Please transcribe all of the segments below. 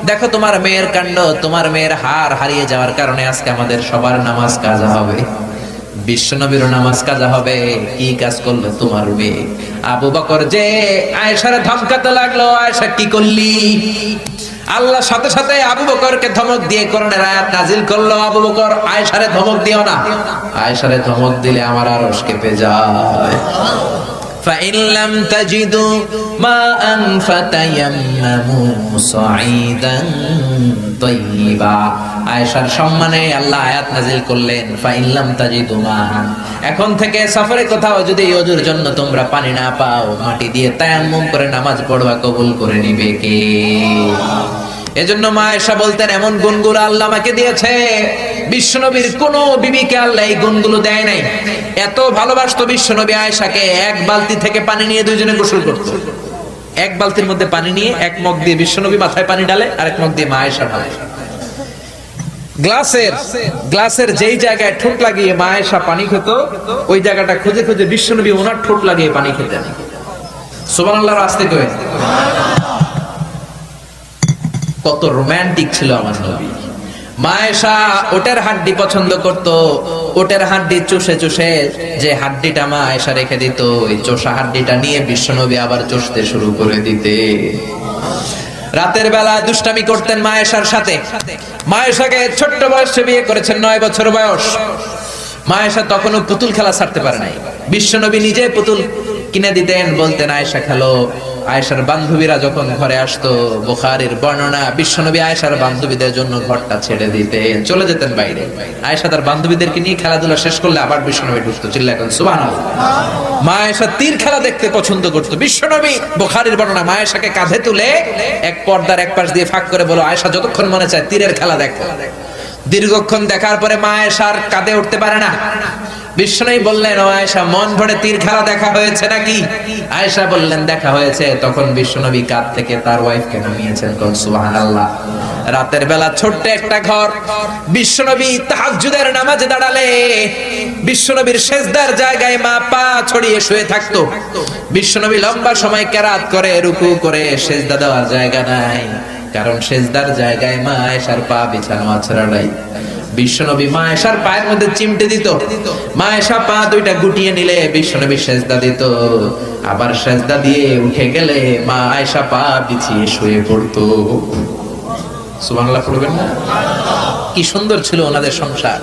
দেখো তোমার মেয়ের কাণ্ড, তোমার মেয়ের হার হারিয়ে যাওয়ার কারণে আজকে আমাদের সবার নামাজ কাজা হবে, বিশ্বনবীর নামাজ কাজা হবে। কি কাজ করলো তোমার মেয়ে? আবু বকর যে আয়েশারে ধমকাতে লাগলো, আয়েশা কি করলি? আল্লাহ সাথে সাথে আবু বকরকে ধমক দিয়ে কোরআনের আয়াত নাজিল করলো, আবু বকর আয়েশারে ধমক দিও না, আয়েশারে ধমক দিলে আমার আরশ কেঁপে যায়। فإن لم تجدوا ماء فتيمموا صعيدا طيبا। আয়েশার সম্মানে আল্লাহ আয়াত নাজিল করলেন, فإن لم تجدوا ماء, এখন থেকে সফরে কোথাও যদি ওযুর জন্য তোমরা পানি না পাও, মাটি দিয়ে তায়াম্মুম করে নামাজ পড়বা, কবুল করে নিবে কে? এজন্য মা আয়েশা বলতেন, এমন গুণগুলো আল্লাহ আমাকে দিয়েছে, বিশ্বনবীর কোন বিবিকে আল্লাহ এই গুণগুলো দেয় নাই। এত ভালোবাসতো বিশ্বনবী আয়েশাকে, এক বালতি থেকে পানি নিয়ে দুইজনে গোসল করত। এক বালতির মধ্যে পানি নিয়ে এক মগ দিয়ে বিশ্বনবী মাথায় পানি ঢালে, আর এক মগ দিয়ে মা আয়েশা ঢালে। গ্লাসের যেই জায়গায় ঠোঁট লাগিয়ে মা আয়েশা পানি খেত, ওই জায়গাটা খুঁজে খুঁজে বিশ্বনবী ওনার ঠোঁট লাগিয়ে পানি খেতেন। সুবহানাল্লাহ, আস্তে করে। কত রোমান্টিক ছিল আমার নবী। মা আয়েশা ওটের হাড্ডি পছন্দ করত, ওটের হাড্ডি চুষে চুষে যে হাড্ডিটা মা আয়েশা রেখে দিত, ওই চোষা হাড্ডিটা নিয়ে বিশ্বনবী আবার চুষতে শুরু করে দিতে। রাতের বেলা দুষ্টামি করতেন মা আয়েশার সাথে। মা আয়েশাকে ছোট্ট বয়সে বিয়ে করেছেন, 9 বছর বয়স। মা আয়েশা তখনও পুতুল খেলা ছাড়তে পারে নাই। বিশ্বনবী নিজে পুতুল কিনে দিতেন, বলতেন আয়েশা খেলো। আয়েশার বান্ধবীরা যখন ঘরে আসতো, বুখারীর বর্ণনা, বিশ্বনবী আয়েশার বান্ধবীদের জন্য ঘরটা ছেড়ে দিতেন, চলে যেতেন বাইরে। আয়েশা তার বান্ধবীদেরকে নিয়ে খেলাধুলা শেষ করলে আবার বিশ্বনবী ঢুকতো। চিল্লায় এখন সুবহানাল্লাহ। মা আয়েশা তীর খেলা দেখতে পছন্দ করতো। বিশ্বনবী, বুখারীর বর্ণনা, মা আয়েশাকে কাঁধে তুলে এক পর্দার এক পাশ দিয়ে ফাঁক করে বলো, আয়েশা যতক্ষণ মনে চায় তীরের খেলা দেখো। দীর্ঘক্ষণ দেখার পরে মা আয়েশার কাঁধে উঠতে পারে না। বিশ্বনবী বললেন, ও আয়েশা, মন ভরে তীর খেলা দেখা হয়েছে নাকি? আয়েশা বললেন, দেখা হয়েছে। তখন বিশ্বনবী কাঁধ থেকে তার ওয়াইফকে নামিয়েছেন। সুবহানাল্লাহ। রাতের বেলা ছোট্ট একটা ঘর, বিশ্বনবী তাহাজ্জুদের নামাজে দাঁড়ালে বিশ্বনবীর সেজদার জায়গায় মা পা ছড়িয়ে শুয়ে থাকতো। বিশ্বনবী লম্বা সময় কেরাত করে, রুকু করে, সেজদা দেওয়ার জায়গা নাই, কারণ সেজদার জায়গায় মা আয়েশার পা বিছানো আছড়া নাই। বিশ্বনবী মা আয়েশার পায়ের মধ্যে চিমটে দিত, মা আয়েশা পা দুইটা গুটিয়ে নিলে বিশ্বনবী সেজদা দিত, আবার সেজদা দিয়ে উঠে গেলে মা আয়েশা পা বিছিয়ে শুয়ে পড়তো। সুবহানাল্লাহ পড়বেন না? কি সুন্দর ছিল ওনাদের সংসার,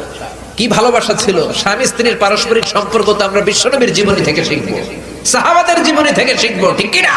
কি ভালোবাসা ছিল। স্বামী স্ত্রীর পারস্পরিক সম্পর্ক তো আমরা বিশ্বনবীর জীবনী থেকে শিখবো, সাহাবাদের জীবনী থেকে শিখবো, ঠিক কি না?